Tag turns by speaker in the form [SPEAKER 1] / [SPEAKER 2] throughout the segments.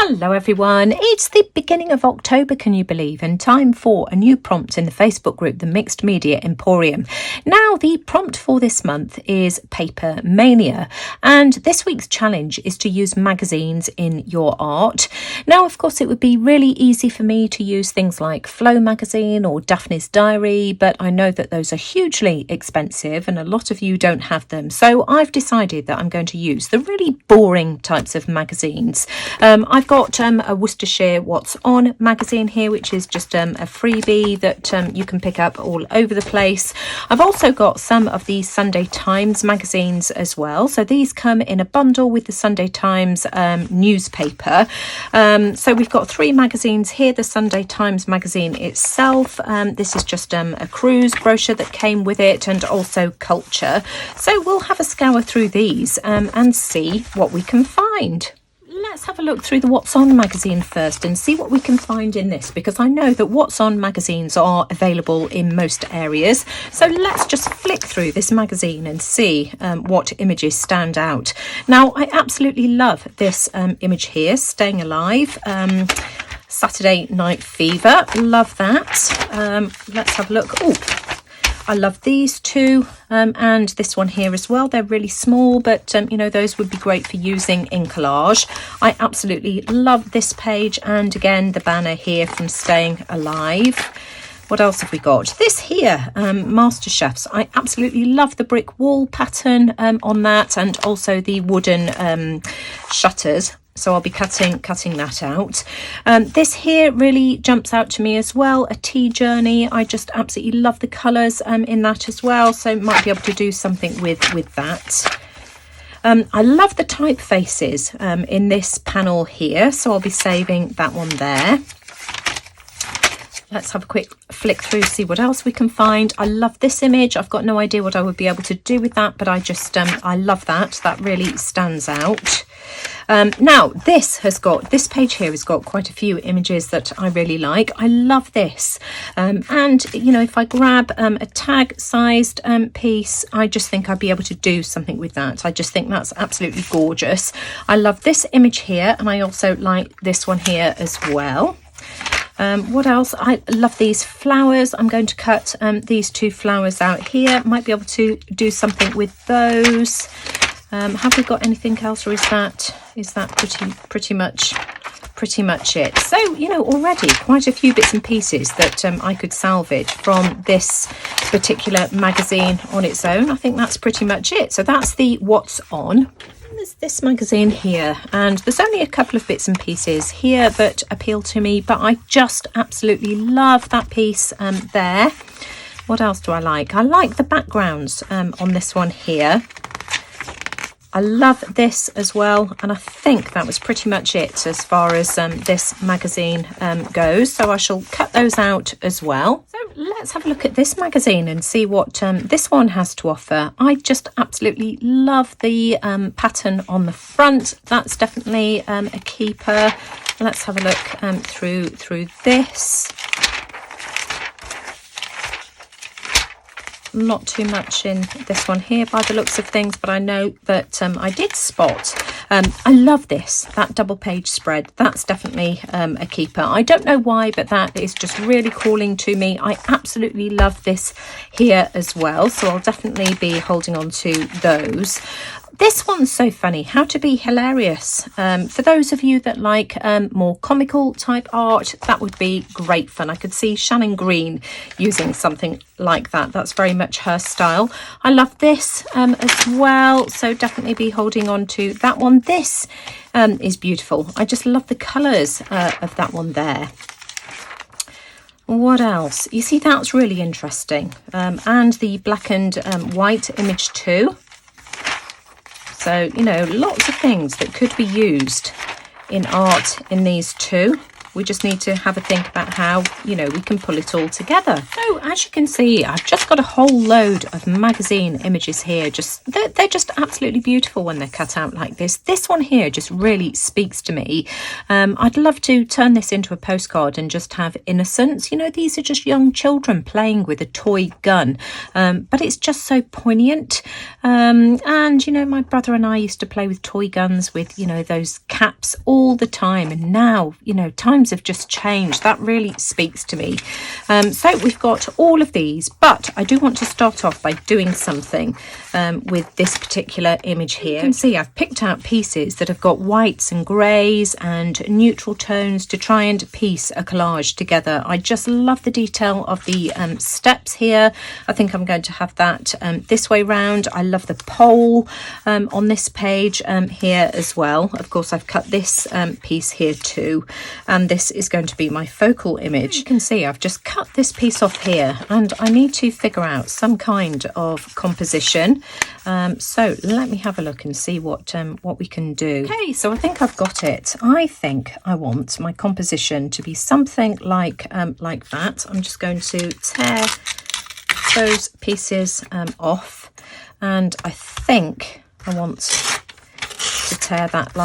[SPEAKER 1] Hello everyone, it's the beginning of October, can you believe, and time for a new prompt in the Facebook group, the Mixed Media Emporium. Now the prompt for this month is Paper Mania, and this week's challenge is to use magazines in your art. Now of course it would be really easy for me to use things like Flow magazine or Daphne's Diary, but I know that those are hugely expensive and a lot of you don't have them, so I've decided that I'm going to use the really boring types of magazines. I've got a Worcestershire What's On magazine here, which is just a freebie that you can pick up all over the place. I've also got some of the Sunday Times magazines as well. So these come in a bundle with the Sunday Times newspaper. So we've got 3 magazines here. The Sunday Times magazine itself. This is just a cruise brochure that came with it, and also Culture. So we'll have a scour through these and see what we can find. Let's have a look through the What's On magazine first and see what we can find in this, because I know that What's On magazines are available in most areas. So let's just flick through this magazine and see what images stand out. Now, I absolutely love this image here, Staying Alive. Saturday Night Fever, love that. Let's have a look. Oh, I love these two and this one here as well. They're really small, but you know, those would be great for using in collage. I absolutely love this page, and again the banner here from Staying Alive. What else have we got? This here, Master Chefs. I absolutely love the brick wall pattern on that, and also the wooden shutters. So I'll be cutting that out. This here really jumps out to me as well, a tea journey. I just absolutely love the colours in that as well, so might be able to do something with that. I love the typefaces in this panel here, so I'll be saving that one there. Let's have a quick flick through, see what else we can find. I love this image. I've got no idea what I would be able to do with that, but I just I love that. That really stands out. Now this page here has got quite a few images that I really like. I love this, and you know, if I grab a tag sized piece, I just think I'd be able to do something with that. I just think that's absolutely gorgeous. I love this image here, and I also like this one here as well. What else? I love these flowers. I'm going to cut these 2 flowers out here. Might be able to do something with those. Have we got anything else, or is that pretty much it? So, you know, already quite a few bits and pieces that I could salvage from this particular magazine on its own. I think that's pretty much it. So that's the What's On. There's this magazine here, and there's only a couple of bits and pieces here that appeal to me, but I just absolutely love that piece there. What else do I like? I like the backgrounds on this one here. I love this as well, and I think that was pretty much it as far as this magazine goes, so I shall cut those out as well. So let's have a look at this magazine and see what this one has to offer. I just absolutely love the pattern on the front. That's definitely a keeper. Let's have a look through this. Not too much in this one here by the looks of things, but I know that I did spot. I love this, that double page spread. That's definitely a keeper. I don't know why, but that is just really calling to me. I absolutely love this here as well, so I'll definitely be holding on to those. This one's so funny, How to Be Hilarious. For those of you that like more comical type art, that would be great fun. I could see Shannon Green using something like that. That's very much her style. I love this as well, so definitely be holding on to that one. This is beautiful. I just love the colours of that one there. What else? You see, that's really interesting. And the black and white image too. So, you know, lots of things that could be used in art in these two. we just need to have a think about how, you know, we can pull it all together. So as you can see, I've just got a whole load of magazine images here. They're just absolutely beautiful when they're cut out like this. This one here just really speaks to me. I'd love to turn this into a postcard and just have innocence. You know, these are just young children playing with a toy gun, but it's just so poignant. And, you know, my brother and I used to play with toy guns with, you know, those caps all the time. And now, you know, times have just changed. That really speaks to me. So we've got all of these, but I do want to start off by doing something with this particular image here. You can see I've picked out pieces that have got whites and greys and neutral tones to try and piece a collage together. I just love the detail of the steps here. I think I'm going to have that this way round. I love the pole on this page here as well. Of course, I've cut this piece here too, and this is going to be my focal image. You can see I've just cut this piece off here, and I need to figure out some kind of composition. So let me have a look and see what we can do. Okay, so I think I've got it. I think I want my composition to be something like that. I'm just going to tear those pieces off, and I think I want to tear that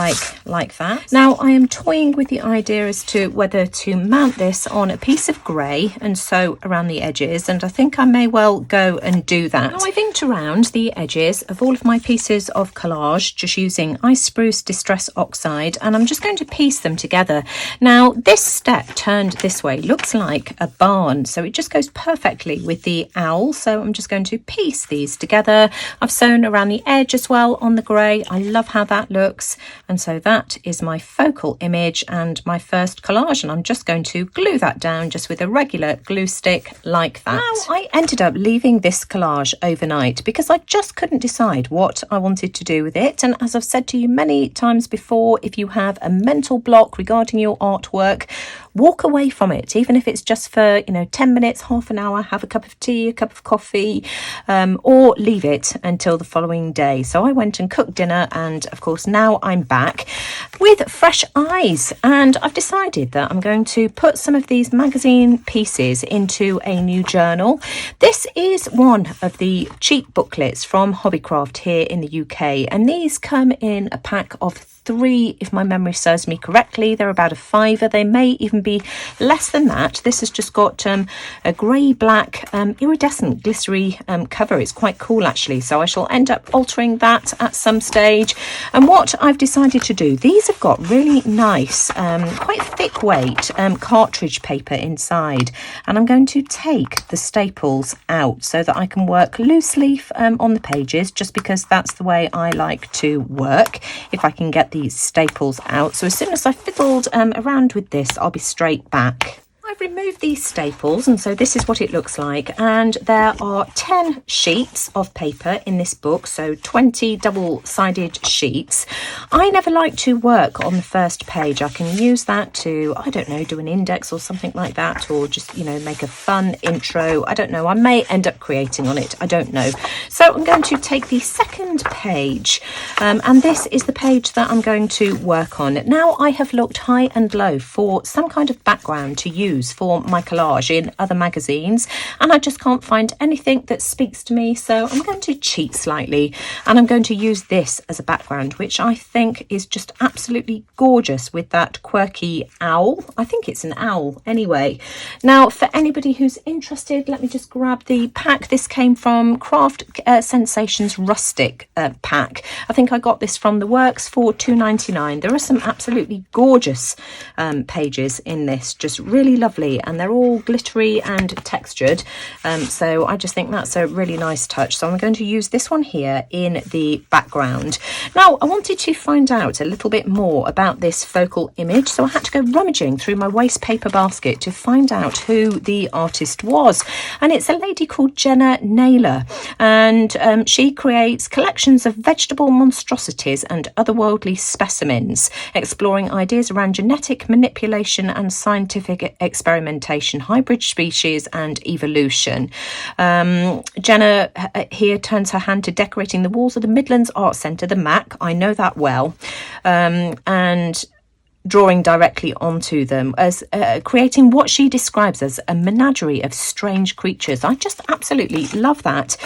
[SPEAKER 1] like that. Now I am toying with the idea as to whether to mount this on a piece of grey and sew around the edges, and I think I may well go and do that. Now I've inked around the edges of all of my pieces of collage just using Ice Spruce Distress Oxide, and I'm just going to piece them together. Now this step turned this way looks like a barn, so it just goes perfectly with the owl, so I'm just going to piece these together. I've sewn around the edge as well on the grey. I love how that looks, and so that is my focal image and my first collage, and I'm just going to glue that down just with a regular glue stick like that. Now I ended up leaving this collage overnight because I just couldn't decide what I wanted to do with it, and as I've said to you many times before, if you have a mental block regarding your artwork, walk away from it, even if it's just for, you know, 10 minutes, half an hour, have a cup of tea, a cup of coffee, or leave it until the following day. So I went and cooked dinner, and of course now I'm back with fresh eyes, and I've decided that I'm going to put some of these magazine pieces into a new journal. This is one of the cheap booklets from Hobbycraft here in the UK, and these come in a pack of 3, if my memory serves me correctly. They're about a £5. They may even be less than that. This has just got a grey-black iridescent glittery cover. It's quite cool actually, so I shall end up altering that at some stage. And what I've decided to do, these have got really nice quite thick weight cartridge paper inside, and I'm going to take the staples out so that I can work loose leaf on the pages, just because that's the way I like to work, if I can get these staples out. So as soon as I fiddled around with this, I'll be straight back. I've removed these staples, and so this is what it looks like, and there are 10 sheets of paper in this book, so 20 double-sided sheets. I never like to work on the first page. I can use that to, I don't know, do an index or something like that, or just, you know, make a fun intro. I don't know, I may end up creating on it, I don't know. So I'm going to take the second page, and this is the page that I'm going to work on. Now I have looked high and low for some kind of background to use for my collage in other magazines, and I just can't find anything that speaks to me, so I'm going to cheat slightly, and I'm going to use this as a background, which I think is just absolutely gorgeous with that quirky owl. I think it's an owl anyway. Now for anybody who's interested, let me just grab the pack. This came from Craft Sensations Rustic pack. I think I got this from the Works for £2.99. There are some absolutely gorgeous pages in this, just really lovely, and they're all glittery and textured, so I just think that's a really nice touch. So I'm going to use this one here in the background. Now I wanted to find out a little bit more about this focal image, so I had to go rummaging through my waste paper basket to find out who the artist was, and it's a lady called Jenna Naylor, and she creates collections of vegetable monstrosities and otherworldly specimens, exploring ideas around genetic manipulation and scientific experimentation, hybrid species and evolution. Jenna here turns her hand to decorating the walls of the Midlands Art Centre, the MAC. I know that well. And drawing directly onto them, as creating what she describes as a menagerie of strange creatures. I just absolutely love that.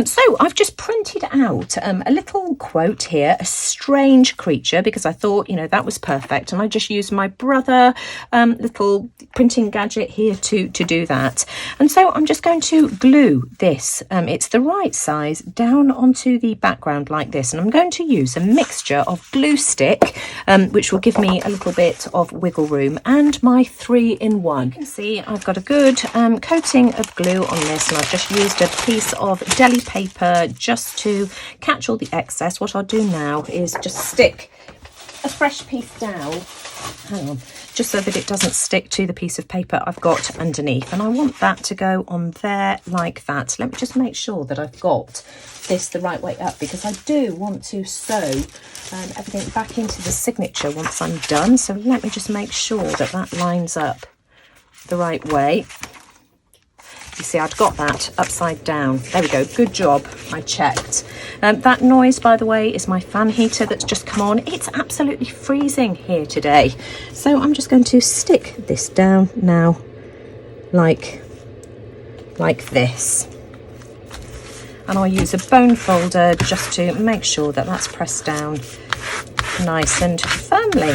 [SPEAKER 1] So I've just printed out a little quote here, a strange creature, because I thought, you know, that was perfect, and I just used my brother little printing gadget here to do that. And so I'm just going to glue this, it's the right size, down onto the background like this, and I'm going to use a mixture of glue stick, which will give me a little bit of wiggle room, and my 3-in-1. You can see I've got a good coating of glue on this, and I've just used a piece of deli paper just to catch all the excess. What I'll do now is just stick a fresh piece down, hang on, just so that it doesn't stick to the piece of paper I've got underneath, and I want that to go on there like that. Let me just make sure that I've got this the right way up, because I do want to sew everything back into the signature once I'm done. So let me just make sure that that lines up the right way. You see, I'd got that upside down. There we go. Good job. I checked. That noise, by the way, is my fan heater that's just come on. It's absolutely freezing here today. So I'm just going to stick this down now like this. And I'll use a bone folder just to make sure that that's pressed down nice and firmly.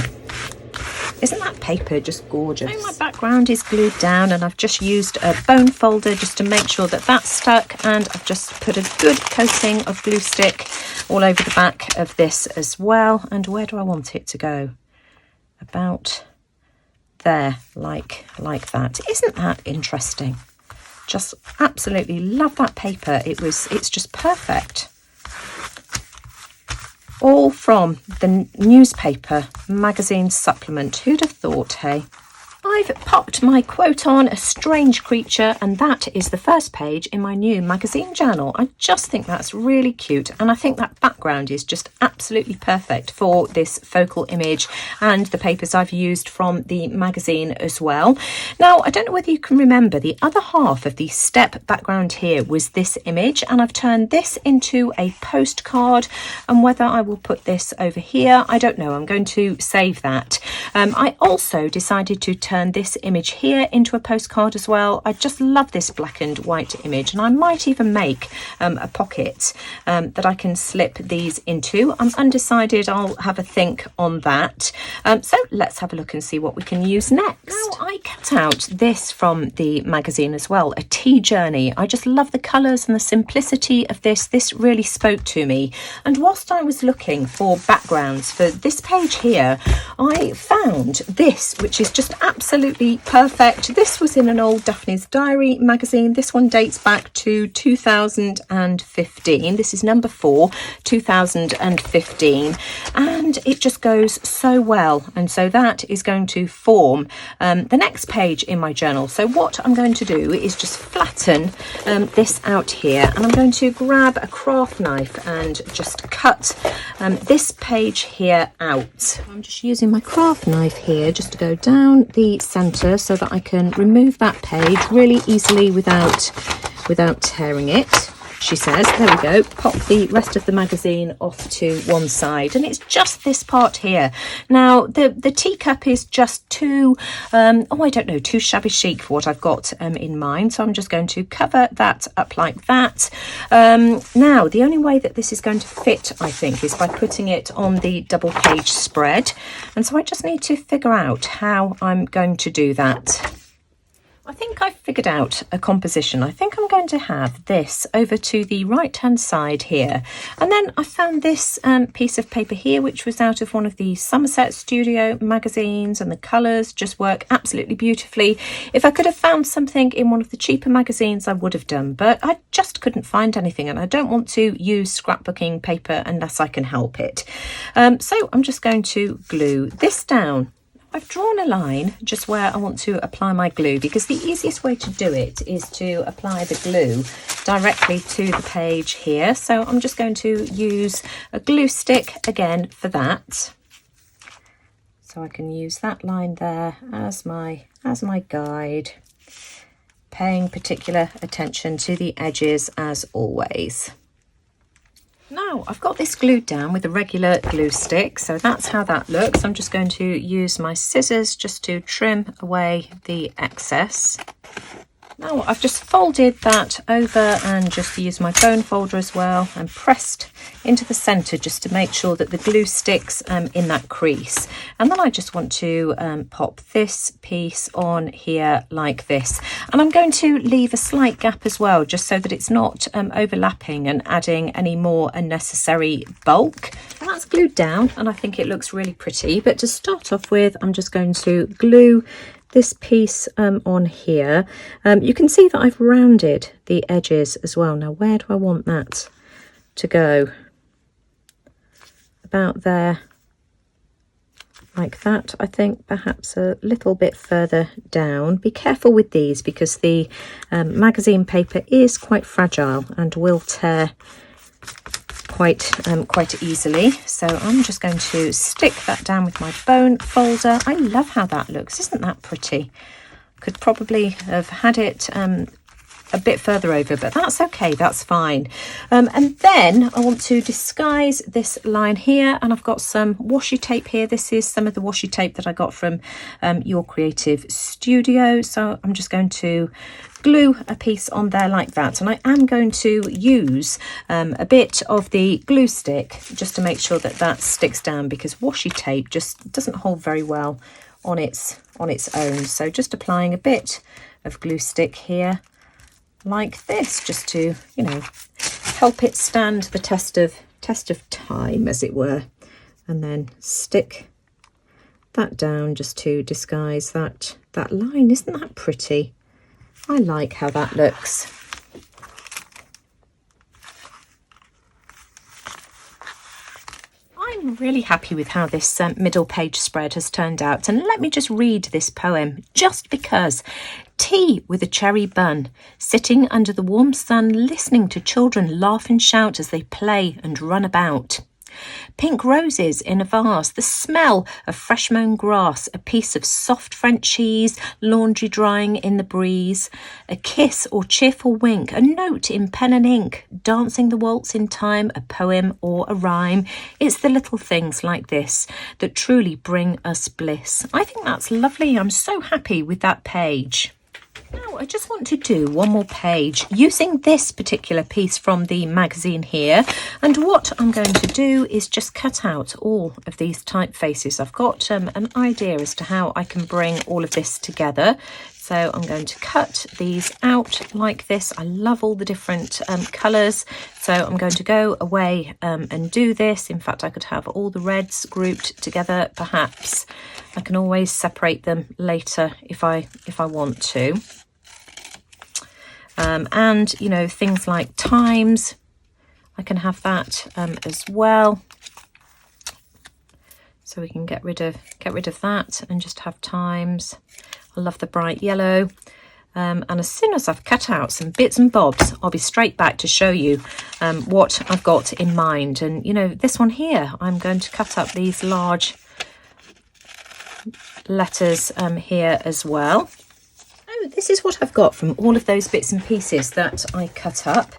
[SPEAKER 1] Isn't that paper just gorgeous? So my background is glued down, and I've just used a bone folder just to make sure that that's stuck, and I've just put a good coating of glue stick all over the back of this as well. And where do I want it to go? About there, like that. Isn't that interesting? Just absolutely love that paper. It's just perfect. All from the newspaper magazine supplement. Who'd have thought, hey? I've popped my quote on, a strange creature, and that is the first page in my new magazine journal. I just think that's really cute, and I think that background is just absolutely perfect for this focal image and the papers I've used from the magazine as well. Now, I don't know whether you can remember, the other half of the step background here was this image, and I've turned this into a postcard, and whether I will put this over here, I don't know. I'm going to save that. I also decided to turn this image here into a postcard as well. I just love this black and white image, and I might even make a pocket that I can slip these into. I'm undecided. I'll have a think on that. So let's have a look and see what we can use next. Now, I cut out this from the magazine as well, a tea journey. I just love the colours and the simplicity of this. This really spoke to me. And whilst I was looking for backgrounds for this page here, I found this, which is just absolutely perfect. This was in an old Daphne's Diary magazine. This one dates back to 2015. This is number 4, 2015, and it just goes so well. And so that is going to form the next page in my journal. So what I'm going to do is just flatten this out here, and I'm going to grab a craft knife and just cut this page here out. I'm just using my craft knife here just to go down the centre so that I can remove that page really easily without tearing it, she says. There we go. Pop the rest of the magazine off to one side, and it's just this part here. Now the teacup is just too too shabby chic for what I've got in mind, so I'm just going to cover that up like that. Now the only way that this is going to fit, I think, is by putting it on the double page spread, and so I just need to figure out how I'm going to do that. I think I've figured out a composition. I think I'm going to have this over to the right hand side here, and then I found this piece of paper here, which was out of one of the Somerset Studio magazines, and the colours just work absolutely beautifully. If I could have found something in one of the cheaper magazines, I would have done, but I just couldn't find anything, and I don't want to use scrapbooking paper unless I can help it. So I'm just going to glue this down. I've drawn a line just where I want to apply my glue, because the easiest way to do it is to apply the glue directly to the page here. So I'm just going to use a glue stick again for that. So I can use that line there as my guide, paying particular attention to the edges as always. Now I've got this glued down with a regular glue stick, so that's how that looks. I'm just going to use my scissors just to trim away the excess. Now I've just folded that over and just used my bone folder as well and pressed into the centre just to make sure that the glue sticks in that crease. And then I just want to pop this piece on here like this. And I'm going to leave a slight gap as well, just so that it's not overlapping and adding any more unnecessary bulk. And that's glued down and I think it looks really pretty. But to start off with, I'm just going to glue this piece on here. You can see that I've rounded the edges as well. Now, where do I want that to go? About there, like that. I think perhaps a little bit further down. Be careful with these because the magazine paper is quite fragile and will tear quite easily. So I'm just going to stick that down with my bone folder. I love how that looks. Isn't that pretty? Could probably have had it a bit further over, but that's okay, that's fine. And then I want to disguise this line here, and I've got some washi tape here. This is some of the washi tape that I got from Your Creative Studio. So I'm just going to glue a piece on there like that, and I am going to use a bit of the glue stick just to make sure that that sticks down, because washi tape just doesn't hold very well on its own. So just applying a bit of glue stick here like this, just to, you know, help it stand the test of time, as it were, and then stick that down just to disguise that line. Isn't that pretty? I like how that looks. I'm really happy with how this middle page spread has turned out, and let me just read this poem just because. Tea with a cherry bun, sitting under the warm sun, listening to children laugh and shout as they play and run about. Pink roses in a vase, the smell of fresh mown grass, a piece of soft French cheese, laundry drying in the breeze, a kiss or cheerful wink, a note in pen and ink, dancing the waltz in time, a poem or a rhyme. It's the little things like this that truly bring us bliss. I think that's lovely. I'm so happy with that page. Now I just want to do one more page using this particular piece from the magazine here, and what I'm going to do is just cut out all of these typefaces. I've got an idea as to how I can bring all of this together, so I'm going to cut these out like this. I love all the different colours, so I'm going to go away and do this. In fact, I could have all the reds grouped together perhaps. I can always separate them later if I want to. And, you know, things like times, I can have that as well. So we can get rid of that and just have times. I love the bright yellow. And as soon as I've cut out some bits and bobs, I'll be straight back to show you what I've got in mind. And, you know, this one here, I'm going to cut up these large letters here as well. This is what I've got from all of those bits and pieces that I cut up.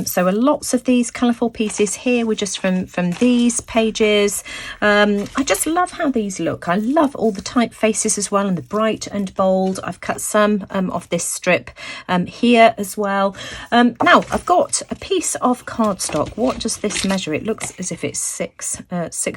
[SPEAKER 1] So lots of these colourful pieces here were just from these pages. I just love how these look. I love all the typefaces as well, and the bright and bold. I've cut some of this strip here as well. Now I've got a piece of cardstock. What does this measure? It looks as if it's 6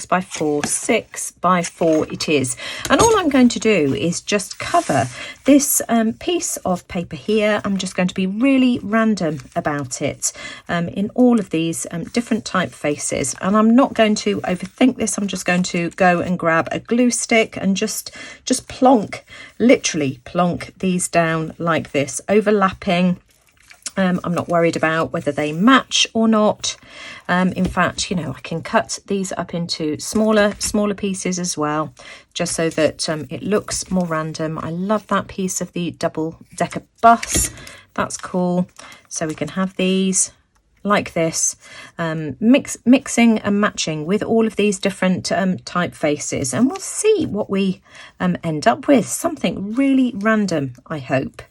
[SPEAKER 1] by 4. 6 by 4 it is. And all I'm going to do is just cover this piece of paper here. I'm just going to be really random about it in all of these different typefaces, and I'm not going to overthink this. I'm just going to go and grab a glue stick and just plonk, literally plonk these down like this, overlapping. I'm not worried about whether they match or not. In fact, you know, I can cut these up into smaller pieces as well, just so that it looks more random. I love that piece of the double-decker bus. That's cool. So we can have these like this, mixing and matching with all of these different typefaces, and we'll see what we end up with. Something really random, I hope.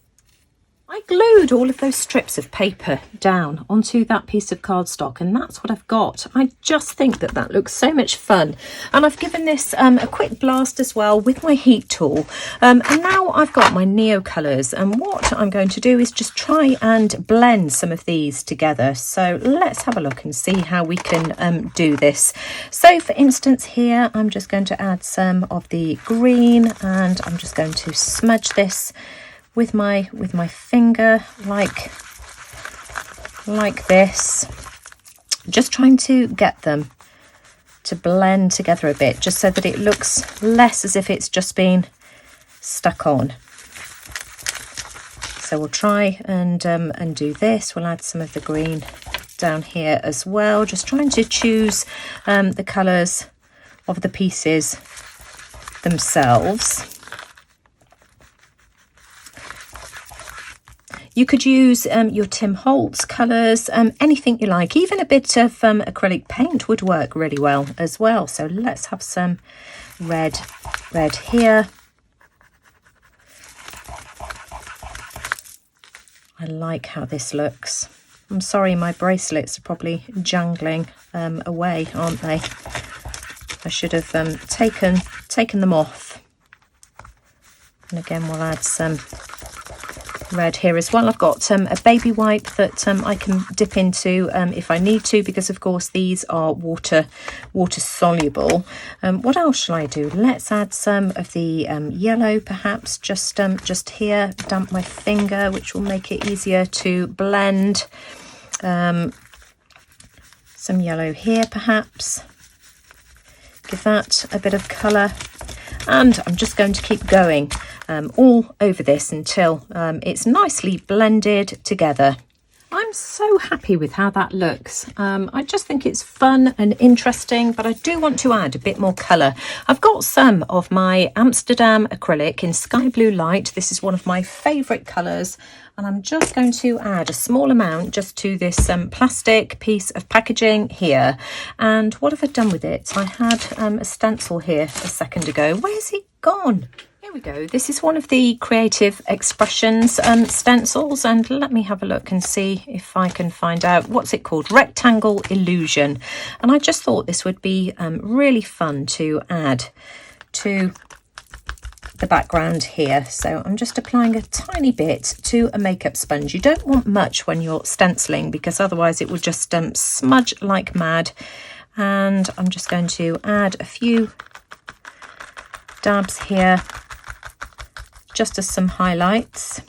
[SPEAKER 1] I glued all of those strips of paper down onto that piece of cardstock, and that's what I've got. I just think that that looks so much fun, and I've given this a quick blast as well with my heat tool, and now I've got my Neo colours, and what I'm going to do is just try and blend some of these together. So let's have a look and see how we can do this. So for instance here, I'm just going to add some of the green, and I'm just going to smudge this with my finger like this, just trying to get them to blend together a bit, just so that it looks less as if it's just been stuck on. So we'll try and do this. We'll add some of the green down here as well, just trying to choose the colours of the pieces themselves. You could use your Tim Holtz colours, anything you like. Even a bit of acrylic paint would work really well as well. So let's have some red here. I like how this looks. I'm sorry, my bracelets are probably jangling away, aren't they? I should have taken them off. And again, we'll add some red here as well. I've got a baby wipe that I can dip into if I need to, because of course these are water soluble. What else shall I do? Let's add some of the yellow, perhaps just here. Damp my finger, which will make it easier to blend. Some yellow here, perhaps. Give that a bit of colour, and I'm just going to keep going all over this until it's nicely blended together. I'm so happy with how that looks. I just think it's fun and interesting, but I do want to add a bit more colour. I've got some of my Amsterdam acrylic in Sky Blue Light. This is one of my favourite colours, and I'm just going to add a small amount just to this plastic piece of packaging here. And what have I done with it? I had a stencil here a second ago. Where's it gone? Here we go. This is one of the Creative Expressions stencils, and let me have a look and see if I can find out what's it called. Rectangle Illusion. And I just thought this would be really fun to add to the background here. So I'm just applying a tiny bit to a makeup sponge. You don't want much when you're stenciling, because otherwise it will just smudge like mad. And I'm just going to add a few dabs here, just as some highlights.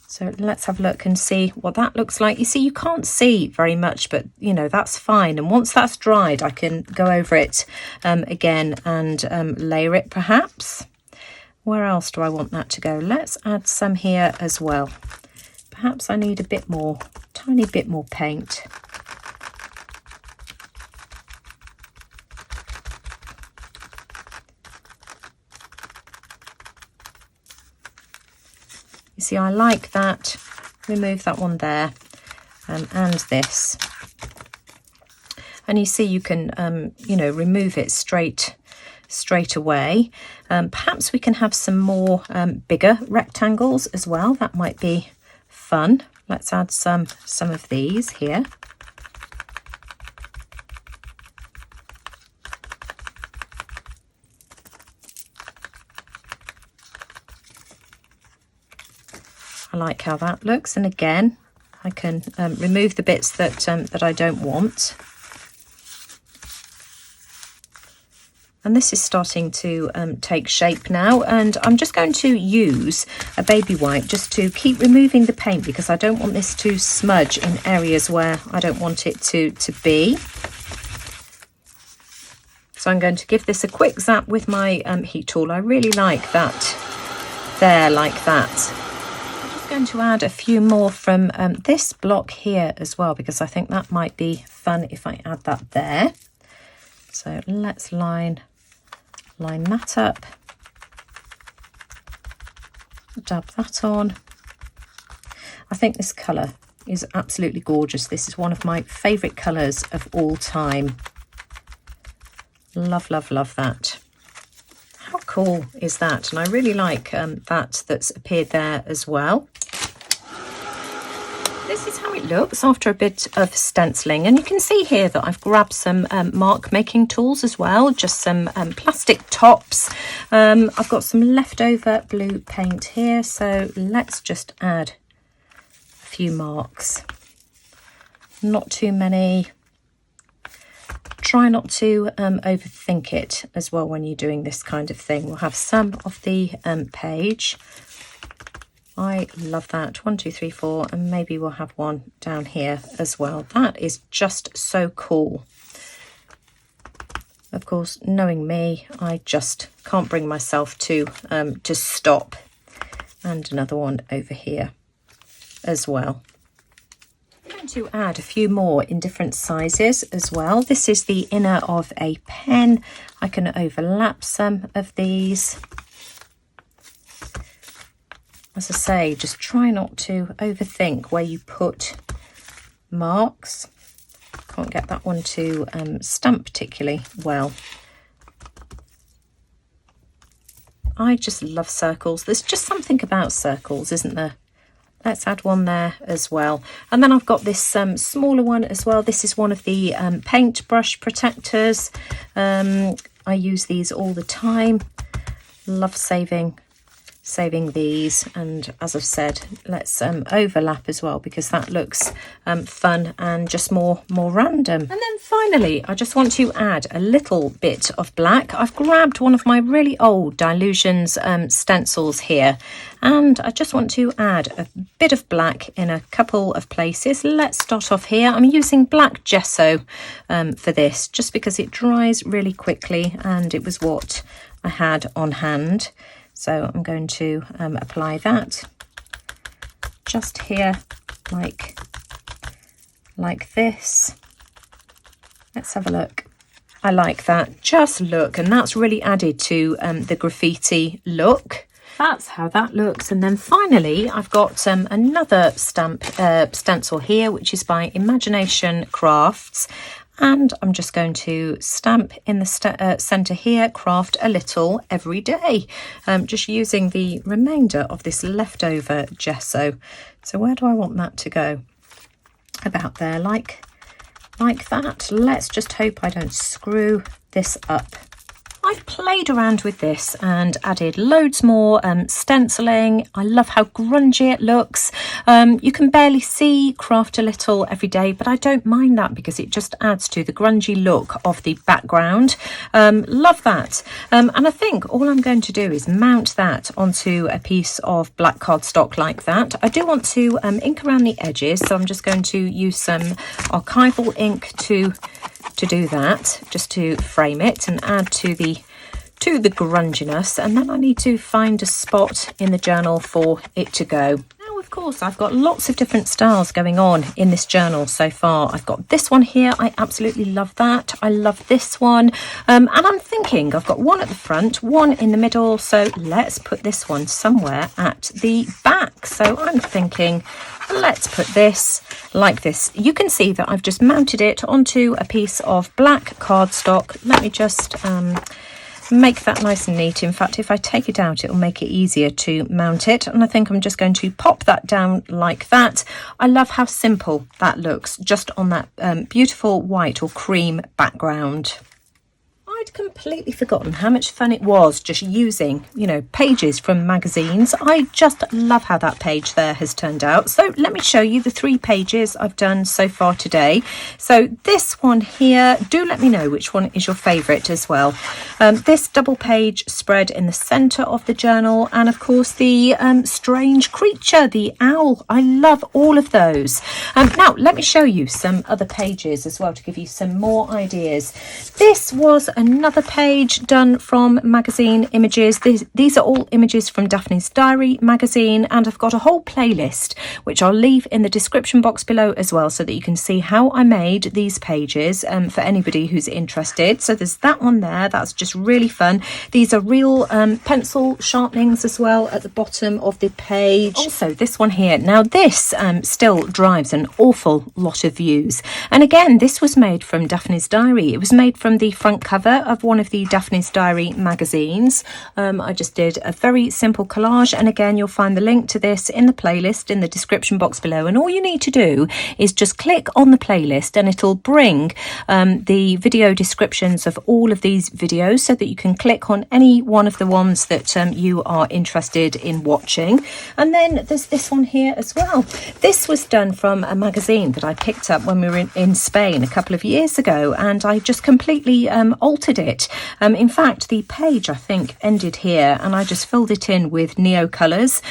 [SPEAKER 1] So let's have a look and see what that looks like. You see, you can't see very much, but you know, that's fine. And once that's dried, I can go over it again and layer it perhaps. Where else do I want that to go? Let's add some here as well. Perhaps I need a bit more, tiny bit more paint. See, I like that. Remove that one there, and this. And you see, you can, you know, remove it straight away. Perhaps we can have some more bigger rectangles as well. That might be fun. Let's add some of these here. I like how that looks, and again I can remove the bits that I don't want. And this is starting to take shape now, and I'm just going to use a baby wipe just to keep removing the paint, because I don't want this to smudge in areas where I don't want it to be. So I'm going to give this a quick zap with my heat tool. I really like that there, like that. Going to add a few more from this block here as well, because I think that might be fun if I add that there. So let's line that up, dab that on. I think this colour is absolutely gorgeous. This is one of my favourite colours of all time. Love, love, love that. How cool is that? And I really like that's appeared there as well. This is how it looks after a bit of stenciling, and you can see here that I've grabbed some mark making tools as well, just some plastic tops. I've got some leftover blue paint here, so let's just add a few marks. Not too many. Try not to overthink it as well when you're doing this kind of thing. We'll have some of the page. I love that. 1, 2, 3, 4, and maybe we'll have one down here as well. That is just so cool. Of course, knowing me, I just can't bring myself to stop. And another one over here as well. I'm going to add a few more in different sizes as well. This is the inner of a pen. I can overlap some of these. As I say, just try not to overthink where you put marks. Can't get that one to stamp particularly well. I just love circles. There's just something about circles, isn't there? Let's add one there as well. And then I've got this smaller one as well. This is one of the paintbrush protectors. I use these all the time. Love saving these, and as I've said, let's overlap as well, because that looks fun and just more random. And then finally, I just want to add a little bit of black. I've grabbed one of my really old Dilutions stencils here, and I just want to add a bit of black in a couple of places. Let's start off here. I'm using black gesso for this, just because it dries really quickly and it was what I had on hand. So I'm going to apply that just here, like this. Let's have a look. I like that. Just look, and that's really added to the graffiti look. That's how that looks. And then finally, I've got another stencil here, which is by Imagination Crafts. And I'm just going to stamp in the centre here, craft a little every day, just using the remainder of this leftover gesso. So where do I want that to go? About there, like that. Let's just hope I don't screw this up. I've played around with this and added loads more stenciling. I love how grungy it looks. You can barely see craft a little every day, but I don't mind that because it just adds to the grungy look of the background. Love that. And I think all I'm going to do is mount that onto a piece of black cardstock like that. I do want to ink around the edges, so I'm just going to use some archival ink to do that, just to frame it and add to the grunginess. And then I need to find a spot in the journal for it to go. Now, of course, I've got lots of different styles going on in this journal so far. I've got this one here. I absolutely love that. I love this one. And I'm thinking I've got one at the front, one in the middle. So let's put this one somewhere at the back. So I'm thinking, let's put this like this. You can see that I've just mounted it onto a piece of black cardstock. Let me just make that nice and neat. In fact, if I take it out, it'll make it easier to mount it. And I think I'm just going to pop that down like that. I love how simple that looks, just on that beautiful white or cream background. I'd completely forgotten how much fun it was just using, pages from magazines. I just love how that page there has turned out. So let me show you the 3 pages I've done so far today. So this one here, do let me know which one is your favourite as well. This double page spread in the centre of the journal, and of course the strange creature, the owl. I love all of those. Now let me show you some other pages as well to give you some more ideas. This was another page done from magazine images. These are all images from Daphne's Diary magazine, and I've got a whole playlist which I'll leave in the description box below as well, so that you can see how I made these pages for anybody who's interested. So there's that one there, that's just really fun. These are real pencil sharpenings as well at the bottom of the page. Also this one here, now this still drives an awful lot of views, and again this was made from Daphne's Diary. It was made from the front cover of one of the Daphne's Diary magazines. I just did a very simple collage, and again you'll find the link to this in the playlist in the description box below, and all you need to do is just click on the playlist and it'll bring the video descriptions of all of these videos so that you can click on any one of the ones that you are interested in watching. And then there's this one here as well. This was done from a magazine that I picked up when we were in Spain a couple of years ago, and I just completely altered it. In fact, the page I think ended here, and I just filled it in with neo colours.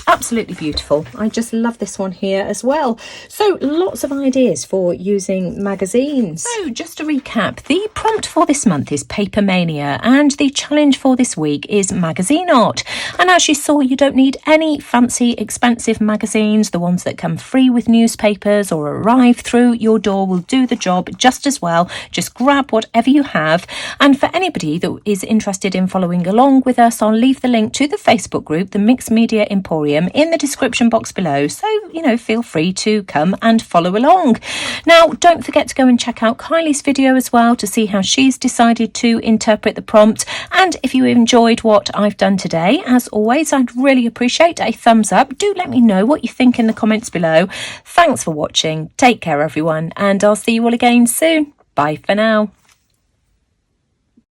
[SPEAKER 1] Absolutely beautiful. I just love this one here as well. So lots of ideas for using magazines. So just to recap, the prompt for this month is Paper Mania, and the challenge for this week is magazine art. And as you saw, you don't need any fancy expensive magazines. The ones that come free with newspapers or arrive through your door will do the job just as well. Just grab whatever you have. And for anybody that is interested in following along with us, I'll leave the link to the Facebook group, the Mixed Media Emporium, in the description box below. So, feel free to come and follow along. Now, don't forget to go and check out Kylie's video as well to see how she's decided to interpret the prompt. And if you enjoyed what I've done today, as always, I'd really appreciate a thumbs up. Do let me know what you think in the comments below. Thanks for watching. Take care, everyone, and I'll see you all again soon. Bye for now.